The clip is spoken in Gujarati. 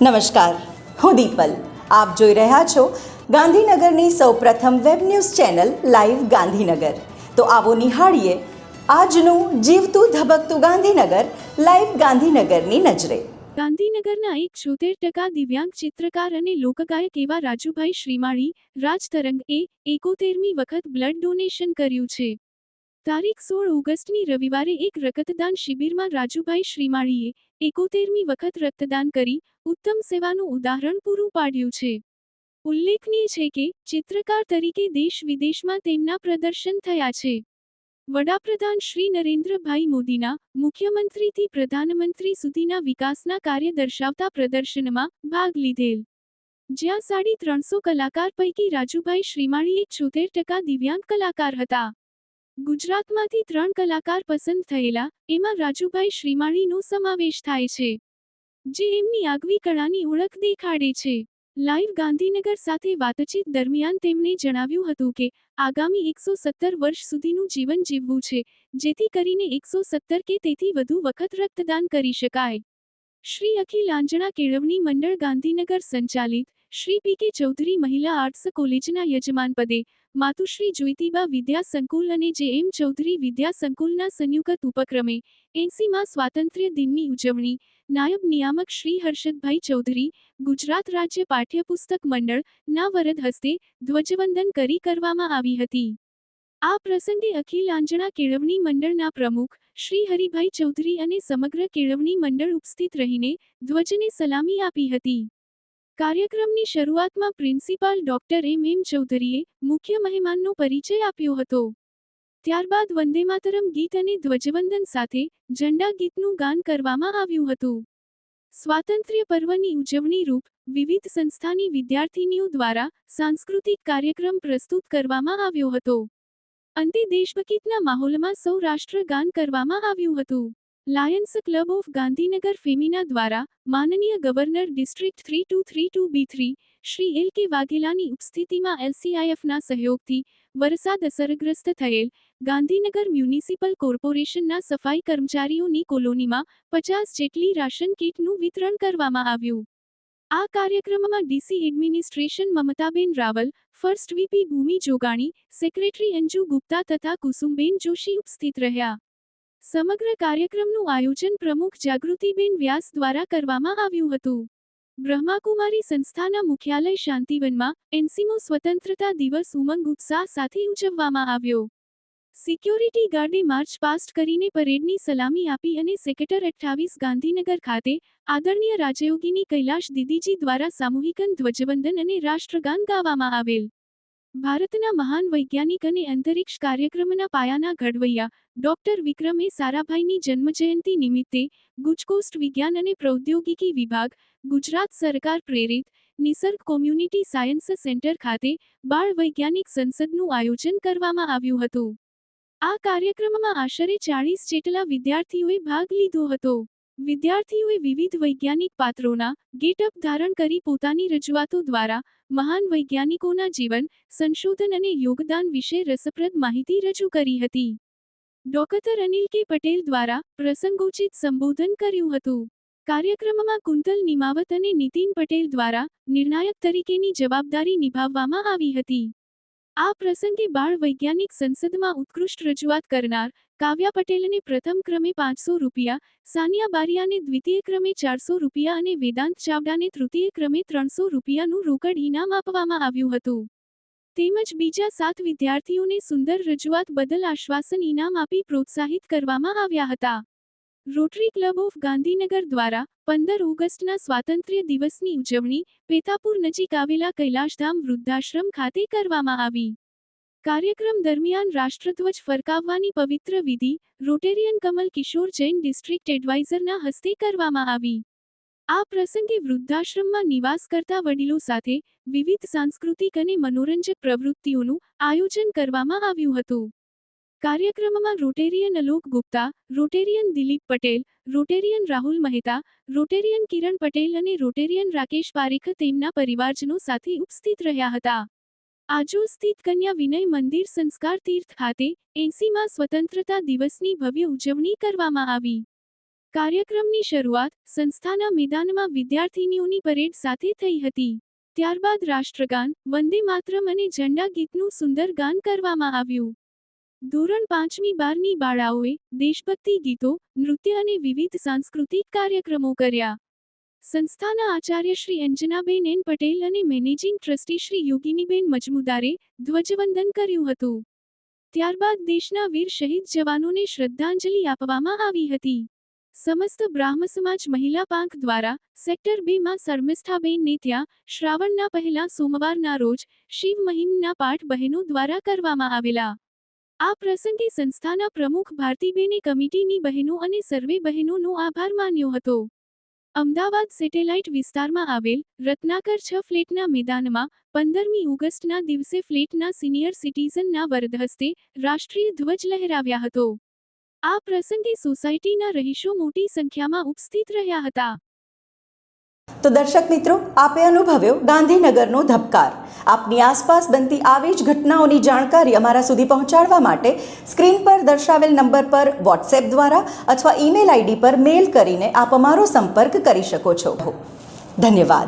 નમસ્કાર, હું દીપલ. આપ જોઈ રહ્યા છો ગાંધીનગરની સૌપ્રથમ web news channel live Gandhinagar. તો આવો નિહાળીએ આજનું જીવતું ધબકતું ગાંધીનગર લાઈવ ગાંધીનગરની નજરે. ગાંધીનગરના 71% દિવ્યાંગ ચિત્રકાર અને લોકગાયક એવા રાજુભાઈ શ્રીમાળી રાજતરંગએ 71મી વખત બ્લડ ડોનેશન કર્યું છે. તારીખ 16 ઓગસ્ટની રવિવારે એક રક્તદાન શિબિરમાં રાજુભાઈ શ્રીમાળીએ 71મી વખત રક્તદાન કરી ઉત્તમ સેવાનું ઉદાહરણ પૂરું પાડ્યું છે. ઉલ્લેખનીય છે કે ચિત્રકાર તરીકે દેશ વિદેશમાં તેમના પ્રદર્શન થયા છે. વડાપ્રધાન શ્રી નરેન્દ્રભાઈ મોદીના મુખ્યમંત્રીથી પ્રધાનમંત્રી સુધીના વિકાસના કાર્ય દર્શાવતા પ્રદર્શનમાં ભાગ લીધેલ. જ્યાં 350 કલાકાર પૈકી રાજુભાઈ શ્રીમાળી 71% દિવ્યાંગ કલાકાર હતા. ગુજરાતમાંથી 3 કલાકાર પસંદ થયેલા, એમાં રાજુભાઈ શ્રીમાળીનો સમાવેશ થાય છે, જે એમની આગવી કળાની ઓળખ દેખાડે છે. લાઈવ ગાંધીનગર સાથે વાતચીત દરમિયાન તેમણે જણાવ્યું હતું કે આગામી 117 વર્ષ સુધીનું જીવન જીવવું છે, જેથી કરીને 117 કે તેથી વધુ વખત રક્તદાન કરી શકાય. શ્રી અખિલ આંજણા કેળવણી મંડળ ગાંધીનગર સંચાલિત શ્રી પી કે ચૌધરી મહિલા આર્ટ્સ કોલેજના યજમાન પદે માતુશ્રી જ્યોતિબા વિદ્યા સંકુલ અને જે એમ ચૌધરી વિદ્યા સંકુલના સંયુક્ત ઉપક્રમે 80મા સ્વાતંત્ર્ય દિનની ઉજવણી નાયબ નિયામક શ્રી હર્ષદભાઈ ચૌધરી, ગુજરાત રાજ્ય પાઠ્યપુસ્તક મંડળ ના વરદ હસ્તે ધ્વજવંદન કરી કરવામાં આવી હતી. આ પ્રસંગે અખિલ આંજણા કેળવણી મંડળના પ્રમુખ શ્રી હરિભાઈ ચૌધરી અને સમગ્ર કેળવણી મંડળ ઉપસ્થિત રહીને ધ્વજને સલામી આપી હતી. કાર્યક્રમની શરૂઆતમાં પ્રિન્સિપાલ ડોક્ટર એમ ચૌધરીએ મુખ્ય મહેમાનનો પરિચય આપ્યો હતો. ત્યારબાદ વંદેમાતરમ ગીત અને ધ્વજવંદન સાથે ઝંડા ગીતનું ગાન કરવામાં આવ્યું હતું. સ્વાતંત્ર્ય પર્વની ઉજવણી રૂપ વિવિધ સંસ્થાની વિદ્યાર્થીનીઓ દ્વારા સાંસ્કૃતિક કાર્યક્રમ પ્રસ્તુત કરવામાં આવ્યો હતો. અંતે દેશભક્તિના માહોલમાં સૌરાષ્ટ્ર ગાન કરવામાં આવ્યું હતું. Lions club of Gandhinagar Femina દ્વારા માનનીય governor district 3232B3 Shri L K વાઘેલાની ઉપસ્થિતિમાં LCIFના સહયોગથી વરસાદ અસરગ્રસ્ત થયેલ ગાંધીનગર મ્યુનિસિપલ કોર્પોરેશનના સફાઈ કર્મચારીઓની કોલોનીમાં 50 જેટલી રાશન કીટનું વિતરણ કરવામાં આવ્યું. આ કાર્યક્રમમાં DC administration મમતાબેન Raval, first VP ભૂમિ જોગાણી, સેક્રેટરી અંજુ ગુપ્તા તથા કુસુમબેન જોશી ઉપસ્થિત રહ્યા. સમગ્ર કાર્યક્રમનું આયોજન પ્રમુખ જાગૃતિબેન વ્યાસ દ્વારા કરવામાં આવ્યું હતું. બ્રહ્માકુમારી સંસ્થાના મુખ્યાલય શાંતિવનમાં 80મો સ્વતંત્રતા દિવસ ઉમંગ ઉત્સાહ સાથે ઉજવવામાં આવ્યો. સિક્યોરિટી ગાર્ડે માર્ચ પાસ્ટ કરીને પરેડની સલામી આપી અને સેક્ટર 28 ગાંધીનગર ખાતે આદરણીય રાજયોગિની કૈલાશ દીદીજી દ્વારા સામૂહિકન ધ્વજવંદન અને રાષ્ટ્રગાન ગાવામાં આવેલ. ભારતના મહાન વૈજ્ઞાનિક અને અંતરિક્ષ કાર્યક્રમના પાયાના ઘડવૈયા ડોક્ટર વિક્રમ એ સારાભાઈની જન્મજયંતિ નિમિત્તે ગુજકોસ્ટ વિજ્ઞાન અને પ્રૌદ્યોગિકી વિભાગ, ગુજરાત સરકાર પ્રેરિત નિસર્ગ કોમ્યુનિટી સાયન્સ સેન્ટર ખાતે બાળ વૈજ્ઞાનિક સંસદનું આયોજન કરવામાં આવ્યું હતું. આ કાર્યક્રમમાં આશરે 40 જેટલા વિદ્યાર્થીઓએ ભાગ લીધો હતો. વિદ્યાર્થીઓએ વિવિધ વૈજ્ઞાનિક પાત્રોના ગેટઅપ ધારણ કરી પોતાની રજૂઆતો દ્વારા મહાન વૈજ્ઞાનિકોના જીવન, સંશોધન અને યોગદાન વિશે રસપ્રદ માહિતી રજૂ કરી હતી. ડોક્ટર અનિલ કે પટેલ દ્વારા પ્રસંગોચિત સંબોધન કર્યું હતું. કાર્યક્રમમાં કુંતલ નિમાવત અને નીતિન પટેલ દ્વારા નિર્ણાયક તરીકેની જવાબદારી નિભાવવામાં આવી હતી. આ પ્રસંગે બાળ વૈજ્ઞાનિક સંસદમાં ઉત્કૃષ્ટ રજૂઆત કરનાર કાવ્યા પટેલને પ્રથમ ક્રમે ₹500, સાનિયા બારિયાને દ્વિતીય ક્રમે ₹400 અને વેદાંત ચાવડાને તૃતીય ક્રમે ₹300નું રોકડ ઇનામ આપવામાં આવ્યું હતું. તેમજ બીજા 7 વિદ્યાર્થીઓને સુંદર રજૂઆત બદલ આશ્વાસન ઇનામ આપી પ્રોત્સાહિત કરવામાં આવ્યા હતા. રોટરી ક્લબ ઓફ ગાંધીનગર દ્વારા 15 ઓગસ્ટના સ્વાતંત્ર્ય દિવસની ઉજવણી પેથાપુર નજીક આવેલા કૈલાશધામ વૃદ્ધાશ્રમ ખાતે કરવામાં આવી. કાર્યક્રમ દરમિયાન રાષ્ટ્રધ્વજ ફરકાવવાની પવિત્ર વિધિ રોટેરિયન કમલ કિશોર જૈન ડિસ્ટ્રિક્ટ એડવાઇઝરના હસ્તે કરવામાં આવી. આ પ્રસંગે વૃદ્ધાશ્રમમાં નિવાસ કરતા વડીલો સાથે વિવિધ સાંસ્કૃતિક અને મનોરંજક પ્રવૃત્તિઓનું આયોજન કરવામાં આવ્યું હતું. કાર્યક્રમમાં Rotarian Alok Gupta, Rotarian Dilip Patel, Rotarian Rahul Mehta, Rotarian Kiran Patel અને રોટેરિયન રાકેશ પારેખ તેમના પરિવારજનો સાથે ઉપસ્થિત રહ્યા હતા. આજોલ સ્થિત કન્યા વિનય મંદિર સંસ્કાર તીર્થ ખાતે 80મા સ્વતંત્રતા દિવસની ભવ્ય ઉજવણી કરવામાં આવી. કાર્યક્રમની શરૂઆત સંસ્થાના મેદાનમાં વિદ્યાર્થીનીઓની પરેડ સાથે થઈ હતી. ત્યારબાદ રાષ્ટ્રગાન, વંદે માતરમ અને ઝંડા ગીતનું સુંદર ગાન કરવામાં આવ્યું. ધોરણ 5મી 12ની બાળાઓએ દેશભક્તિ ગીતો, નૃત્ય અને વિવિધ સાંસ્કૃતિક કાર્યક્રમો કર્યા. સંસ્થાના આચાર્ય શ્રી અંજનાબેન એન પટેલ અને મેનેજિંગ ટ્રસ્ટી શ્રી યોગિનીબેન મજમુદારે ધ્વજવંદન કર્યું હતું. ત્યારબાદ દેશના વીર શહીદ જવાનોને શ્રદ્ધાંજલિ આપવામાં આવી હતી. સમસ્ત બ્રાહ્મ સમાજ મહિલા પાંખ દ્વારા સેક્ટર 2માં શર્મિષ્ઠાબેનને ત્યાં શ્રાવણના પહેલા સોમવારના રોજ શિવ મહિમના પાઠ બહેનો દ્વારા કરવામાં આવેલા. આ પ્રસંગે સંસ્થાના પ્રમુખ ભારતીબેને કમિટીની બહેનો અને સર્વે બહેનોનો આભાર માન્યો હતો. અમદાવાદ સેટેલાઇટ વિસ્તારમાં આવેલ રત્નાકર 6 ફ્લેટના મેદાનમાં 15મી ઓગસ્ટના દિવસે ફ્લેટના સિનિયર સિટીઝનના વરદ હસ્તે રાષ્ટ્રીય ધ્વજ લહેરાવ્યા હતો. આ પ્રસંગે સોસાયટીના રહીશો મોટી સંખ્યામાં ઉપસ્થિત રહ્યા હતા. તો દર્શક મિત્રો, આપે અનુભવ્યો ગાંધીનગરનો ધબકાર. આપની આસપાસ બનતી આવી જ ઘટનાઓની જાણકારી અમારા સુધી પહોંચાડવા માટે સ્ક્રીન પર દર્શાવેલ નંબર પર વોટ્સએપ દ્વારા અથવા ઈમેલ આઈડી પર મેલ કરીને આપ અમારો સંપર્ક કરી શકો છો. ધન્યવાદ.